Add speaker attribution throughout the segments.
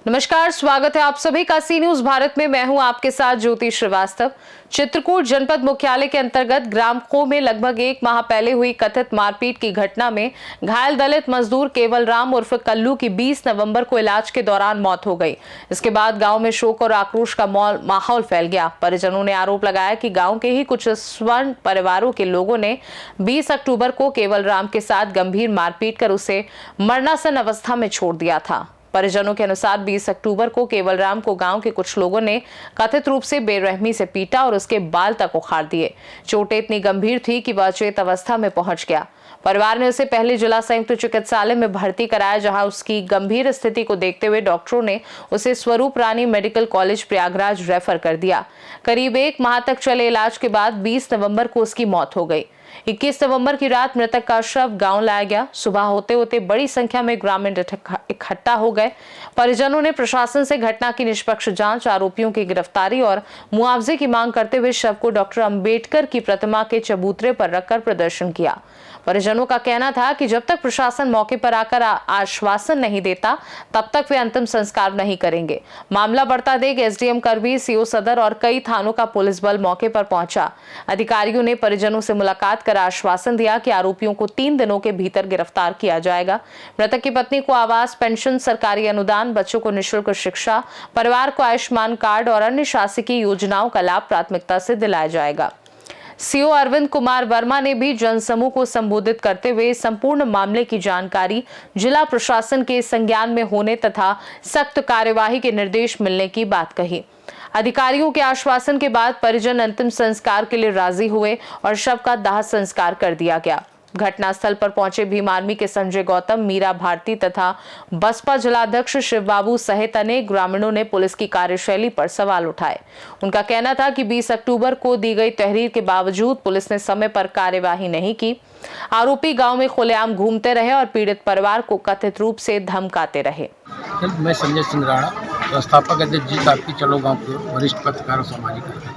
Speaker 1: नमस्कार, स्वागत है आप सभी का सी न्यूज भारत में। मैं हूं आपके साथ ज्योति श्रीवास्तव। चित्रकूट जनपद मुख्यालय के अंतर्गत ग्राम खो में लगभग एक माह पहले हुई कथित मारपीट की घटना में घायल दलित मजदूर केवल राम उर्फ कल्लू की 20 नवंबर को इलाज के दौरान मौत हो गई। इसके बाद गांव में शोक और आक्रोश का माहौल फैल गया। परिजनों ने आरोप लगाया कि गांव के ही कुछ स्वर्ण परिवारों के लोगों ने 20 अक्टूबर को केवल राम के साथ गंभीर मारपीट कर उसे मरणासन अवस्था में छोड़ दिया था। परिजनों के अनुसार 20 अक्टूबर को केवल राम को गांव के कुछ लोगों ने कथित रूप से बेरहमी से पीटा और उसके बाल तक उखाड़ दिए। चोटें इतनी गंभीर थी कि वह अचेत अवस्था में पहुंच गया। परिवार ने उसे पहले जिला संयुक्त चिकित्सालय में भर्ती कराया, जहां उसकी गंभीर स्थिति को देखते हुए डॉक्टरों ने उसे स्वरूप रानी मेडिकल कॉलेज प्रयागराज रेफर कर दिया। करीब एक माह तक चले इलाज के बाद 20 नवंबर को उसकी मौत हो गई। 21 नवंबर की रात मृतक का शव गांव लाया गया। सुबह होते होते बड़ी संख्या में ग्रामीण इकट्ठा हो गए। परिजनों ने प्रशासन से घटना की निष्पक्ष जांच, आरोपियों की गिरफ्तारी और मुआवजे की मांग करते हुए शव को डॉक्टर अंबेडकर की प्रतिमा के चबूतरे पर रखकर प्रदर्शन किया। परिजनों का कहना था कि जब तक प्रशासन मौके पर आकर आश्वासन नहीं देता, तब तक वे अंतिम संस्कार नहीं करेंगे। मामला बढ़ता देख एसडीएम करवी, सीओ सदर और कई थानों का पुलिस बल मौके पर पहुंचा। अधिकारियों ने परिजनों से मुलाकात कर आश्वासन दिया कि आरोपियों को 3 दिनों के भीतर गिरफ्तार किया जाएगा। मृतक की पत्नी को आवास, पेंशन, सरकारी अनुदान, बच्चों को निःशुल्क शिक्षा, परिवार को आयुष्मान कार्ड और अन्य शासकीय योजनाओं का लाभ प्राथमिकता से दिलाया जाएगा। सीओ अरविंद कुमार वर्मा ने भी जनसमूह को संबोधित करते हुए संपूर्ण मामले की जानकारी जिला प्रशासन के संज्ञान में होने तथा सख्त कार्यवाही के निर्देश मिलने की बात कही। अधिकारियों के आश्वासन के बाद परिजन अंतिम संस्कार के लिए राजी हुए और शव का दाह संस्कार कर दिया गया। घटनास्थल पर पहुंचे भीम आर्मी के संजय गौतम, मीरा भारती तथा बसपा जिलाध्यक्ष शिव बाबू सहित अनेक ग्रामीणों ने पुलिस की कार्यशैली पर सवाल उठाए। उनका कहना था कि 20 अक्टूबर को दी गई तहरीर के बावजूद पुलिस ने समय पर कार्यवाही नहीं की। आरोपी गांव में खुलेआम घूमते रहे और पीड़ित परिवार को कथित रूप से धमकाते रहे।
Speaker 2: मैं संजय सिंह राणा, संस्थापक अध्यक्ष जीत आपकी चलो गाँव के वरिष्ठ पत्रकार और सामाजिक कार्यकर्ता।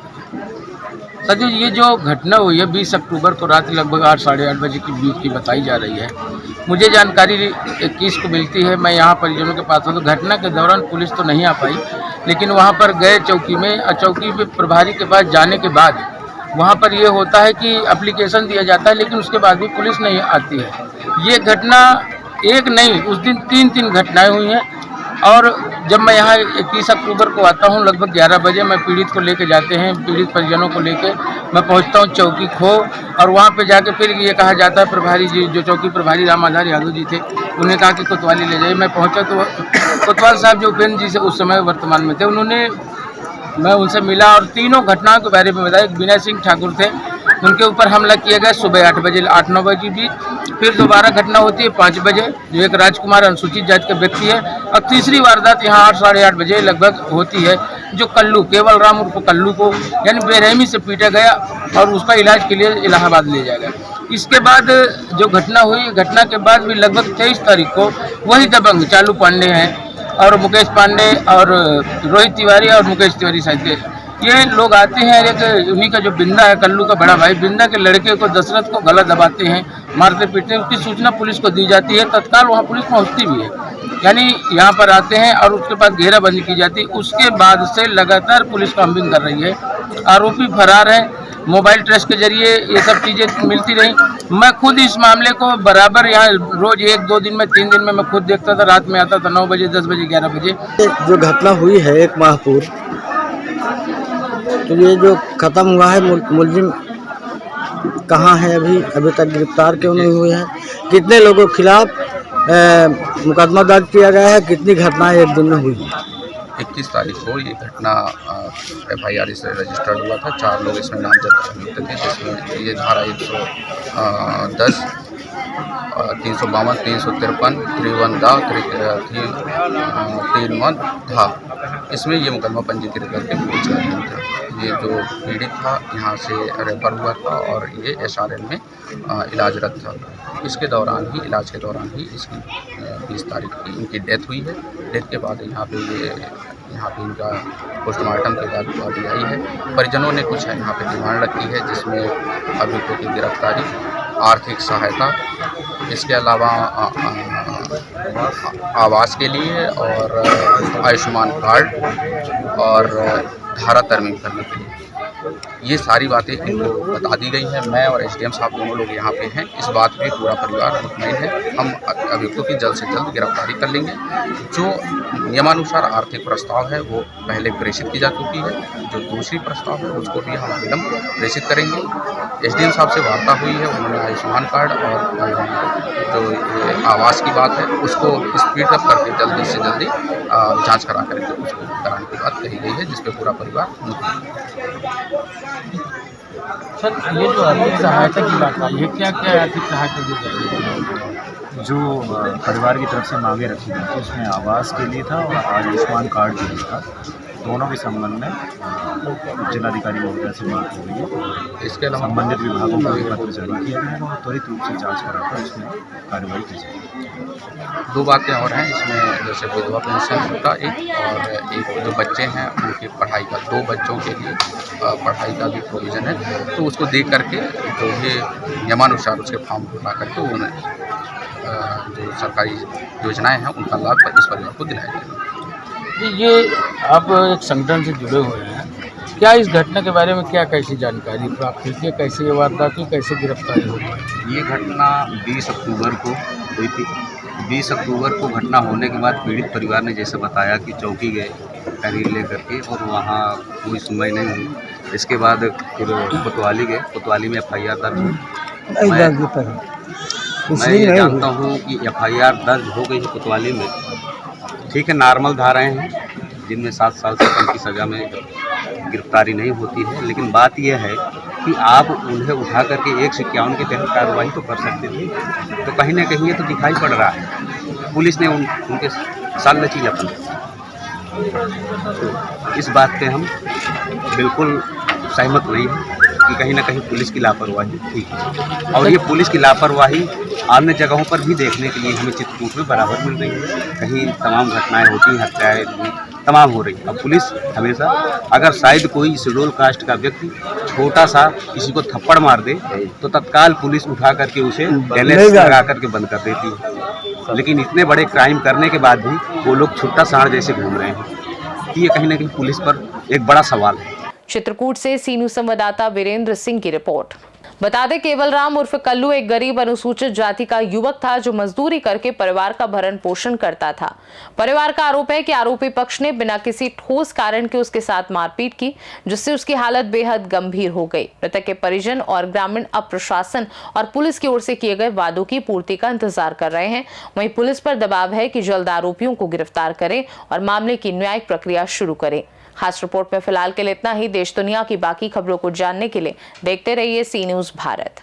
Speaker 2: सर, ये जो घटना हुई है 20 अक्टूबर को रात लगभग 8 साढ़े 8 बजे के बीच की बताई जा रही है। मुझे जानकारी 21 को मिलती है। मैं यहाँ परिजनों के पास हूँ। तो घटना के दौरान पुलिस तो नहीं आ पाई, लेकिन वहाँ पर गए चौकी में। चौकी पे प्रभारी के पास जाने के बाद वहाँ पर ये होता है कि एप्लीकेशन दिया जाता है, लेकिन उसके बाद भी पुलिस नहीं आती है। ये घटना एक नहीं, उस दिन 3 घटनाएँ हुई हैं। और जब मैं यहाँ 21 अक्टूबर को आता हूँ लगभग 11 बजे, मैं पीड़ित को लेके जाते हैं, पीड़ित परिजनों को लेके मैं पहुँचता हूँ चौकी खो। और वहाँ पे जाके फिर ये कहा जाता है, प्रभारी जी जो चौकी प्रभारी राम आधार यादव जी थे, उन्हें कहा कि कोतवाली ले जाइए। मैं पहुँचा तो कोतवाल साहब जो उपेंद्र जी से उस समय वर्तमान में थे, मैं उनसे मिला और तीनों घटनाओं के बारे में बताया। विनय सिंह ठाकुर थे, उनके ऊपर हमला किया गया सुबह 8 बजे, 8-9 बजे भी। फिर दोबारा घटना होती है 5 बजे, जो एक राजकुमार अनुसूचित जाति का व्यक्ति है। और तीसरी वारदात यहाँ 8 साढ़े 8 बजे लगभग होती है, जो कल्लू केवल राम उर्फ कल्लू को यानी बेरहमी से पीटा गया और उसका इलाज के लिए इलाहाबाद ले जाया गया। इसके बाद जो घटना हुई, घटना के बाद भी लगभग 23 तारीख को वही दबंग चालू पांडे हैं और मुकेश पांडे और रोहित तिवारी और मुकेश तिवारी साहब के ये लोग आते हैं। एक उन्हीं का जो बिंदा है, कल्लू का बड़ा भाई, बिंदा के लड़के को दशरथ को गला दबाते हैं, मारते पीटते हैं। उसकी सूचना पुलिस को दी जाती है, तत्काल वहाँ पुलिस पहुँचती भी है। यानी यहाँ पर आते हैं और उसके बाद घेराबंदी की जाती है। उसके बाद से लगातार पुलिस कामबिंग कर रही है। आरोपी फरार है। मोबाइल ट्रेस के जरिए ये सब चीज़ें मिलती रही। मैं खुद इस मामले को बराबर यहाँ रोज 1-2 दिन में 3 दिन में मैं खुद देखता था। रात में आता था 9 बजे, 10 बजे, 11 बजे।
Speaker 3: जो घटना हुई है एक माह पूर्व, तो ये जो खत्म हुआ है, मुलजिम कहाँ है? अभी तक गिरफ्तार क्यों नहीं हुए हैं? कितने लोगों के खिलाफ मुकदमा दर्ज किया गया है? कितनी घटनाएं एक दिन में हुई?
Speaker 4: 21 तारीख को ये घटना FIR से रजिस्टर्ड हुआ था। 4 लोग इसमें नामजद अभियुक्त थे, जिसमें ये धारा 110, 352, 353, 351 धा इसमें ये मुकदमा पंजीकृत करके पुलिस का अधीन था। ये जो पीड़ित था यहाँ से रेफर हुआ था और ये SRL में इलाजरत था। इसके दौरान ही, इलाज के दौरान ही इसकी 20 तारीख की इनकी डेथ हुई है। डेथ के बाद यहाँ पे इनका पोस्टमार्टम के बाद बॉडी आई है। परिजनों ने कुछ यहाँ पे डिमांड रखी है, जिसमें अभियुक्तों की गिरफ्तारी, आर्थिक सहायता, इसके अलावा आवास के लिए और आयुष्मान कार्ड और धारा तरमीम करने के लिए। ये सारी बातें इनको बता दी गई हैं। मैं और एसडीएम साहब दोनों लोग यहाँ पे हैं। इस बात पे पूरा परिवार मुतमईन है। हम अभियुक्तों की जल्द से जल्द गिरफ्तारी कर लेंगे। जो नियमानुसार आर्थिक प्रस्ताव है वो पहले प्रेषित की जा चुकी है। जो दूसरी प्रस्ताव है उसको भी हम विलंब प्रेषित करेंगे। एसडीएम साहब से वार्ता हुई है, उन्होंने आयुष्मान कार्ड और जो ये आवास की बात है उसको स्पीड अप करके जल्दी से जल्दी जांच करा करके उसको कराने की बात कही गई है, जिस पे पूरा परिवार मुतमईन है।
Speaker 2: सर, ये जो आर्थिक सहायता की बात आई है, क्या क्या आर्थिक सहायता दी जाएगी?
Speaker 5: जो परिवार की तरफ से मांगे रखी गई थी उसमें आवास के लिए था और आयुष्मान कार्ड के लिए था। दोनों के संबंध में जिलाधिकारी महोदय से बात हो रही है।
Speaker 4: इसके अलावा
Speaker 5: संबंधित विभागों को भी पत्र जारी किया गया है और त्वरित रूप से जांच कराकर इसमें कार्रवाई की जाएगी।
Speaker 4: दो बातें और हैं इसमें, जैसे विधवा पेंशन का एक, और एक जो बच्चे हैं उनकी पढ़ाई का, 2 बच्चों के लिए पढ़ाई का भी प्रोविज़न है। तो उसको देख करके जो भी नियमानुसार उसके फॉर्म भरा करके उन्हें जो सरकारी योजनाएं हैं उनका लाभ इस परिवार को दिलाया जाएगा।
Speaker 2: ये आप एक संगठन से जुड़े हुए हैं, क्या इस घटना के बारे में क्या कैसी जानकारी प्राप्त हुई थी, कैसे ये वारदात हुई, कैसे गिरफ्तारी हुई?
Speaker 6: ये घटना 20 अक्टूबर को हुई थी। 20 अक्टूबर को घटना होने के बाद पीड़ित परिवार ने जैसे बताया कि चौकी गए तहरीर लेकर के और वहाँ कोई सुनवाई नहीं हुई। इसके बाद फिर कोतवाली गए, कोतवाली में FIR दर्ज हुई। मैं ये जानता हूँ कि FIR दर्ज हो गई है कोतवाली में। ठीक है, नॉर्मल धाराएं हैं जिनमें 7 साल से कम की सज़ा में गिरफ्तारी नहीं होती है, लेकिन बात यह है कि आप उन्हें उठा करके 151 के तहत कार्रवाई तो कर सकते थे। तो कहीं ना कहीं ये तो दिखाई पड़ रहा है पुलिस ने उनके साल लचीलापन। तो इस बात पे हम बिल्कुल सहमत नहीं हैं कि कहीं ना कहीं पुलिस की लापरवाही थी, और ये पुलिस की लापरवाही अन्य जगहों पर भी देखने के लिए हमें चित्रकूट में बराबर मिल रही है। कहीं तमाम घटनाएं होती हैं, हत्याएं तमाम हो रही है। अब पुलिस हमेशा, अगर शायद कोई शेड्यूल कास्ट का व्यक्ति छोटा सा किसी को थप्पड़ मार दे तो तत्काल पुलिस उठा करके उसे बैलेंस लगा करके बंद कर देती है, लेकिन इतने बड़े क्राइम करने के बाद भी वो लोग छुट्टा सांड जैसे घूम रहे हैं। ये कहीं ना कहीं पुलिस पर एक बड़ा सवाल है।
Speaker 1: चित्रकूट से सीनू संवाददाता वीरेंद्र सिंह की रिपोर्ट। बता दें, केवल राम उर्फ कल्लू एक गरीब अनुसूचित जाति का युवक था जो मजदूरी करके परिवार का भरण पोषण करता था। परिवार का आरोप है कि आरोपी पक्ष ने बिना किसी ठोस कारण के उसके साथ मारपीट की, जिससे उसकी हालत बेहद गंभीर हो गई। मृतक के परिजन और ग्रामीण अब प्रशासन और पुलिस की ओर से किए गए वादों की पूर्ति का इंतजार कर रहे हैं। वहीं पुलिस पर दबाव है कि जल्द आरोपियों को गिरफ्तार करें और मामले की न्यायिक प्रक्रिया शुरू करें। खास रिपोर्ट में फिलहाल के लिए इतना ही। देश दुनिया की बाकी खबरों को जानने के लिए देखते रहिए सी न्यूज़ भारत।